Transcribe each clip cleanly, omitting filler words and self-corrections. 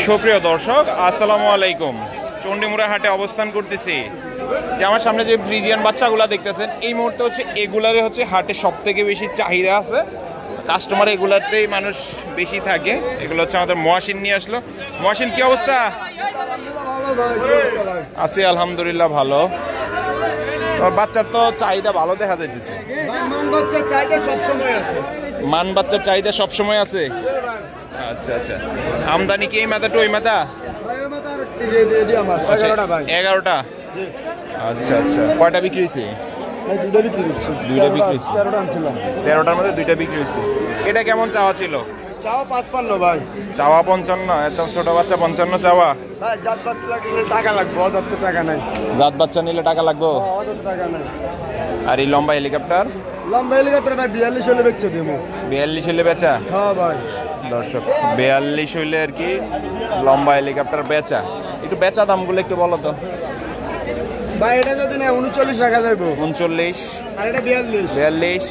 সুপ্রিয় দর্শক, আসসালামু আলাইকুম। চণ্ডীমুড়া হাটে অবস্থান করতেছি। যে আমার সামনে যে ফ্রিজিয়ান বাচ্চাগুলা দেখতেছেন, এই মুহূর্তে হচ্ছে এগুলারে হচ্ছে হাটে সব থেকে বেশি চাহিদা আছে। কাস্টমার এগুলাতেই মানুষ বেশি থাকে। এগুলো হচ্ছে আমাদের মহাসিন নিয়ে আসলো। মহাসিন, কি অবস্থা? আছি আলহামদুলিল্লাহ, ভালো। বাচ্চার তো চাহিদা ভালো দেখা যাইতেছে। মান বাচ্চার চাহিদা সবসময় আছে। আচ্ছা আচ্ছা, আমদানি কি এই মাথাটা ওই মাথা? 11টা। আচ্ছা আচ্ছা, কয়টা বিক্রি হয়েছে? দুইটা বিক্রি হয়েছে। 13টার মধ্যে 2টা বিক্রি হয়েছে। এটা কেমন চাওয়া ছিল? চাওয়া 55 ভাই। চাওয়া 55? এত ছোট বাচ্চা 55 চাওয়া? ভাই জাত বাচ্চা লাগলে টাকা লাগবে, অত টাকা নাই। জাত বাচ্চা নিলে টাকা লাগবে, অত টাকা নাই। আর এই লম্বা হেলিকপ্টার? লম্বা হেলিকপ্টার ভাই 42 হলে বেচে দেবো। 42 হলে বেচা? হ্যাঁ ভাই। দর্শক, 42 হইলে আর কি লম্বা হেলিকপ্টার বেচা। একটু বেচা দামগুলো একটু বলো তো ভাই। এটা যদি না 39 রাখা যাবে। 39, আর এটা 42, 46,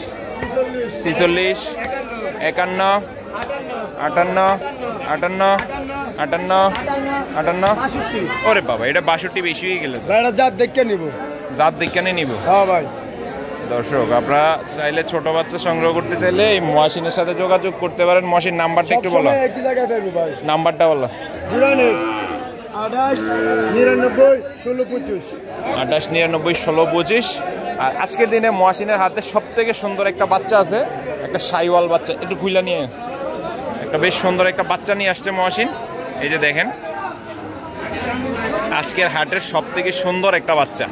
46, 51, 58, 58, 58, 58। ওরে বাবা, এটা 62 বেশি হয়ে গেল। ভাই এটা জাত দেখে নিব। জাত দেখে নিব? হ্যাঁ ভাই। দর্শক, আপনারা চাইলে ছোট বাচ্চা সংগ্রহ করতে চাইলে এই মহাসিনের সাথে যোগাযোগ করতে পারেন। মহাসিন নাম্বারটা একটু বলো। একই জায়গায় পাবো ভাই। নাম্বারটা বলো। 09 28 99 16 25। 28 99 16 25। আর আজকের দিনে মহাসিনের হাতে সব থেকে সুন্দর একটা বাচ্চা আছে, একটা সাইওয়াল বাচ্চা। একটু খুইলা নিয়ে একটা বেশ সুন্দর একটা বাচ্চা নিয়ে আসছে মহাসিন। এই যে দেখেন, আজকের হাটের সব থেকে সুন্দর একটা বাচ্চা।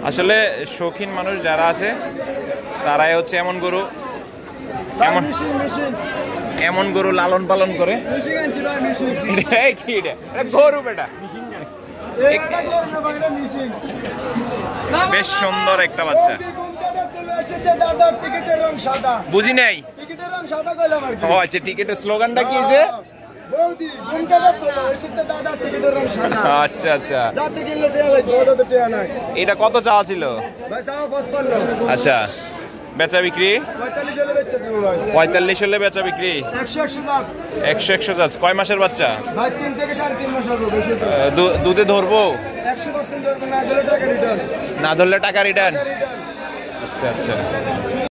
আসলে শৌখিন মানুষ যারা আছে তারাই হচ্ছে এমন গরু এমন গরু লালন পালন করে। গরু বেটা, বেশ সুন্দর একটা বাচ্চা। বুঝি নাই। আচ্ছা, টিকিটের স্লোগানটা কি যে? আচ্ছা আচ্ছা, এটা কত চাওয়া ছিল? আচ্ছা, বেচা বিক্রি 45 হলে বেচা বিক্রি 100 যাচ্ছে। কয় মাসের বাচ্চা? দুধে ধরবো? না ধরলে টাকা রিটার্ন। আচ্ছা আচ্ছা,